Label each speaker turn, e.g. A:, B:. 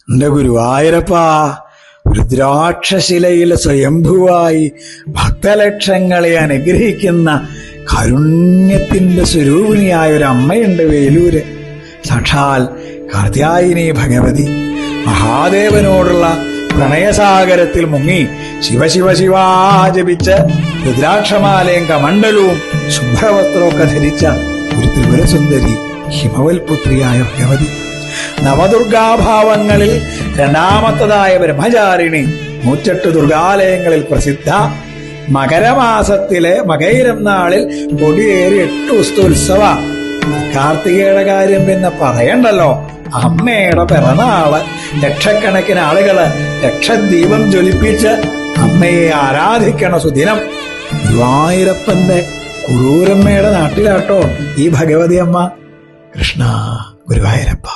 A: എന്റെ ഗുരുവായൂരപ്പ, രുദ്രാക്ഷശിലയിൽ സ്വയംഭുവായി ഭക്തലക്ഷങ്ങളെ അനുഗ്രഹിക്കുന്ന കാരുണ്യത്തിന്റെ സ്വരൂപിണിയായ ഒരു അമ്മയുണ്ട് വേലൂര്. സാക്ഷാൽ കാർത്യായനി ഭഗവതി. മഹാദേവനോടുള്ള പ്രണയസാഗരത്തിൽ മുങ്ങി ശിവശിവ ശിവാ ജപിച്ച് രുദ്രാക്ഷമാലയും കമണ്ഡലവും ശുഭ്രവസ്ത്രമൊക്കെ ധരിച്ച ഒരു ത്രിപുരസുന്ദരി ഹിമവൽപുത്രിയായ ഭഗവതി. നവദുർഗാഭാവങ്ങളിൽ രണ്ടാമത്തതായ ബ്രഹ്മചാരിണി. 108 ദുർഗാലയങ്ങളിൽ പ്രസിദ്ധ. മകരമാസത്തിലെ മകയിരം നാളിൽ കൊടിയേറി 8 ദിവസത്തെ ഉത്സവ. കാർത്തികയുടെ കാര്യം പിന്നെ പറയണ്ടല്ലോ. അമ്മയുടെ പിറന്നാള്. ലക്ഷക്കണക്കിന് ആളുകള് ലക്ഷദീപം ജ്വലിപ്പിച്ച് അമ്മയെ ആരാധിക്കണ സുദിനം. ഗുരുവായൂരപ്പന്റെ കുറൂരമ്മയുടെ നാട്ടിലാട്ടോ ഈ ഭഗവതി അമ്മ. കൃഷ്ണ ഗുരുവായൂരപ്പ.